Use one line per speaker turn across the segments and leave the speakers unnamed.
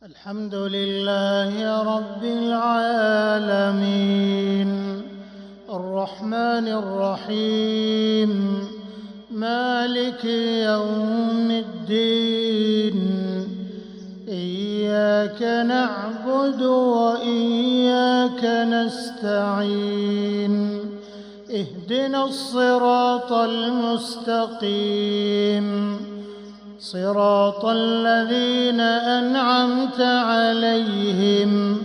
الحمد لله رب العالمين الرحمن الرحيم مالك يوم الدين إياك نعبد وإياك نستعين اهدنا الصراط المستقيم صراط الذين أنعمت عليهم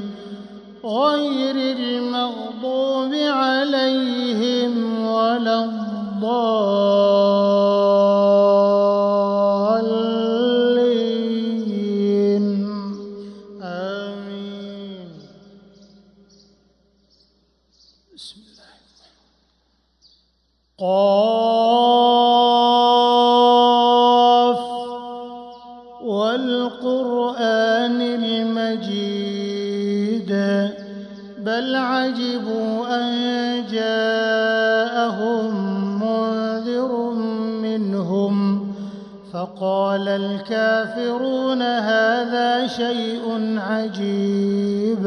غير المغضوب عليهم ولا الضالين آمين. بسم الله. والقرآن المجيد بل عجبوا أن جاءهم منذر منهم فقال الكافرون هذا شيء عجيب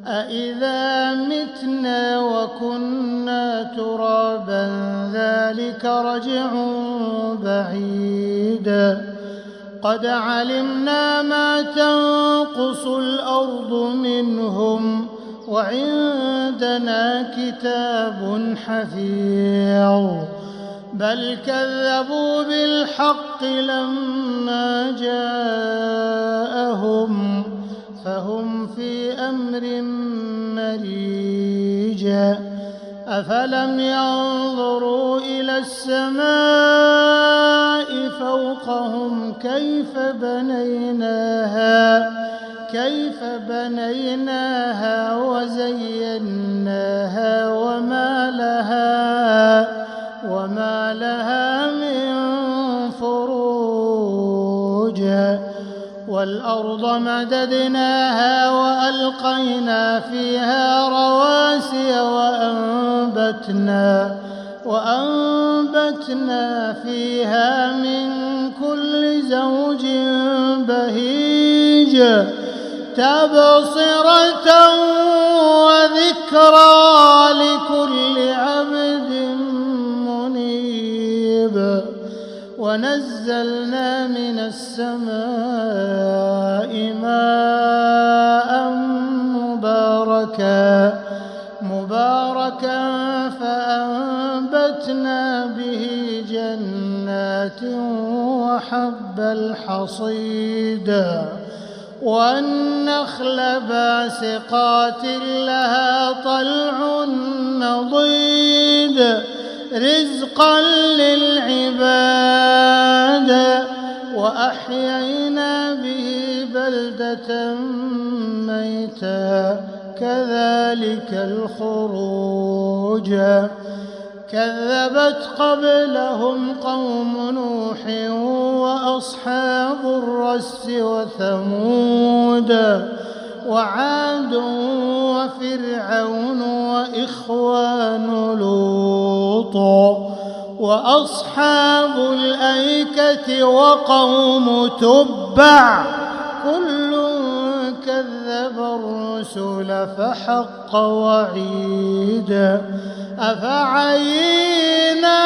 أإذا متنا وكنا ترابا ذلك رجع بعيد قد علمنا ما تنقص الأرض منهم وعندنا كتاب حفيظ بل كذبوا بالحق لما جاءهم فهم في أمر مريج أفلم ينظروا إلى السماء فوقهم كيف بنيناها وزيناها وما لها من فروج والأرض مددناها وألقينا فيها رواسي وأنبتنا فيها من كل زوج بهيج تبصرة وذكرى لكل عبد منيب ونزلنا من السماء ماء مباركا فأنبتنا به جنات وحب الحصيد والنخل باسقات لها طلع نضيد رزقا للعباد وأحيينا به بلدة ميتا كذلك الخروج كذبت قبلهم قوم نوح وأصحاب الرس وثمود وعاد وفرعون وإخوان لوط وأصحاب الأيكة وقوم تبع كل كذب الرسل فحق وعيد أفعينا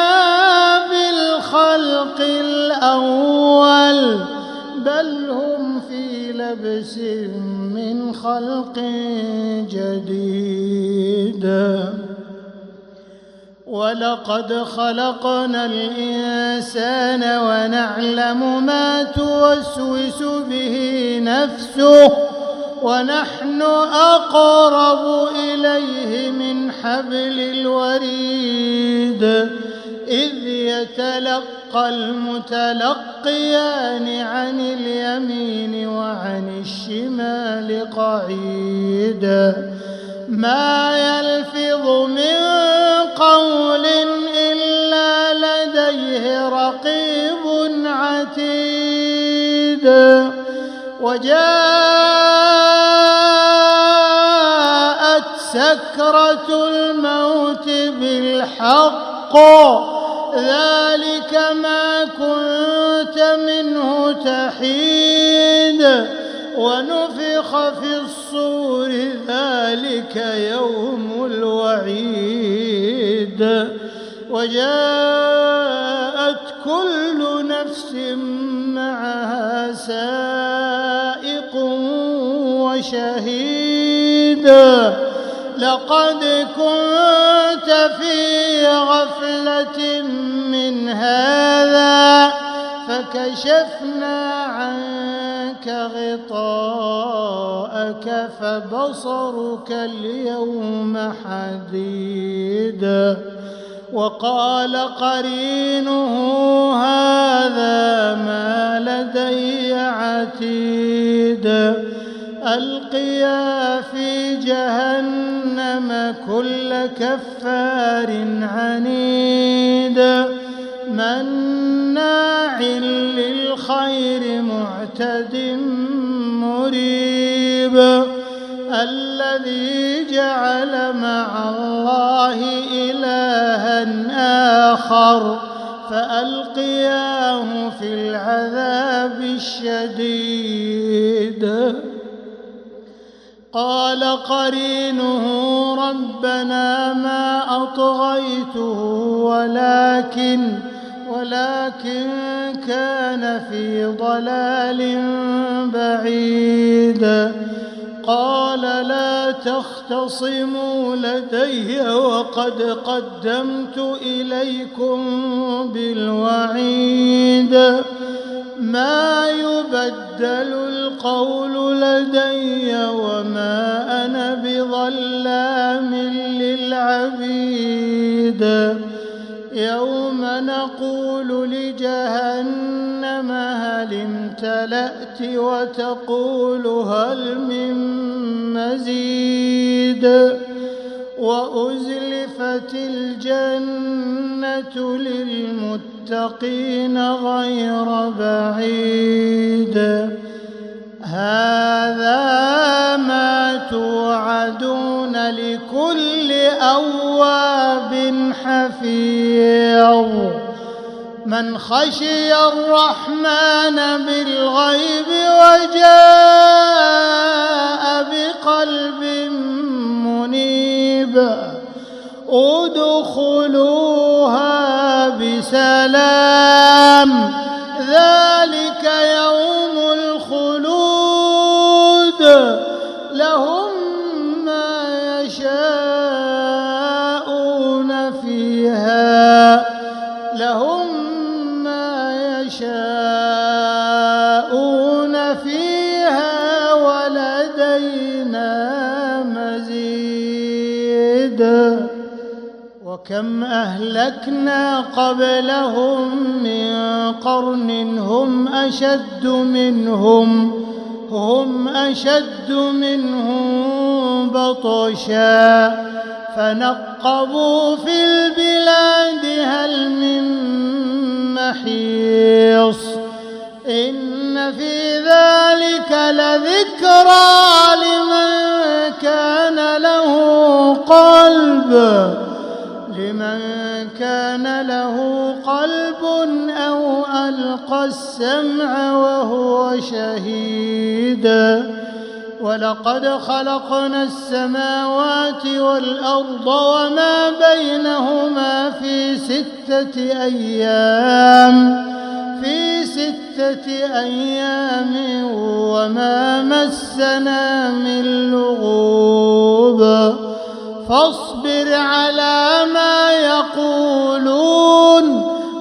بالخلق الأول بل هم في لبس من خلق جديد ولقد خلقنا الإنسان ونعلم ما توسوس به نفسه ونحن أقرب إليه من حبل الوريد إذ يتلقى المتلقيان عن اليمين وعن الشمال قعيد ما يلفظ من قول إلا لديه رقيب عتيد وجاءت سكرة الموت بالحق ذلك ما كنت منه تحيد ونفخ في الصور ذلك يوم الوعيد وجاءت كل نفس معها سائق وشهيد لقد كنت في غفلة من هذا فكشفنا عنك غطاءك فبصرك اليوم حديد وقال قرينه هذا ما لدي عتيد ألقيا في جهنم كل كفار عنيد مناع للخير معتد مريب الذي جعل مع الله إلها آخر فألقياه في العذاب الشديد قال قرينه ربنا ما أطغيته ولكن كان في ضلال بعيد قال لا تختصموا لدي وقد قدمت إليكم بالوعيد ما يبدل القول لدي وما أنا بظلام للعبيد يوم نقول لجهنم هل امتلأت وتقول هل من مزيد وأزلفت الجنة للمتقين غير بعيد هذا ما توعدون لكل أواب حفيظ من خشي الرحمن بالغيب وجاء بقلب منيب ادخلوها بسلام ذلك يوم الخلود لهم ما يشاءون فيها ولدينا مزيد وكم أهلكنا قبلهم من قرن هم أشد منهم بطشا فنقبوا في البلاد هل من محيص إن في ذلك لذكرى لمن كان له قلب أو ألقى السمع وهو شهيد ولقد خلقنا السماوات والأرض وما بينهما في ستة أيام وما مسنا من لغوب فاصبر على ما يقولون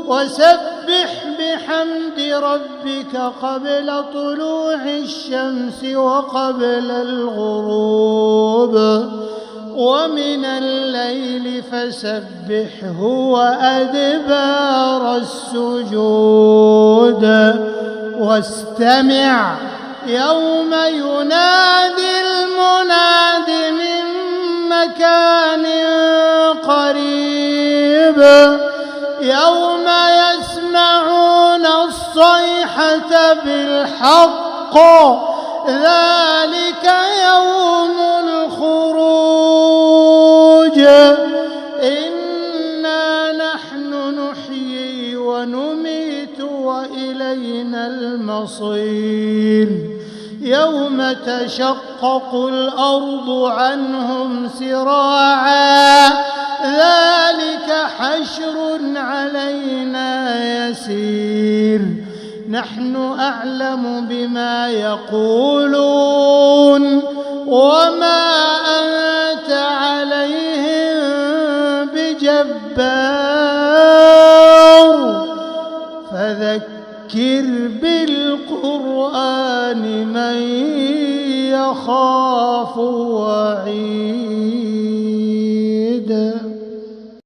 وسبح بحمد ربك قبل طلوع الشمس وقبل الغروب ومن الليل فسبحه وأدبار السجود واستمع يوم ينادي المناد من مكان قريب يوم يسمعون الصيحة بالحق ذلك يوم الخروج إنا نحن نحيي ونميت وإلينا المصير يوم تشقق الأرض عنهم سراعا ذلك حشر علينا يسير نحن أعلم بما يقولون وما أنت عليهم بجبار فذكر بالقرآن من يخاف وعيد.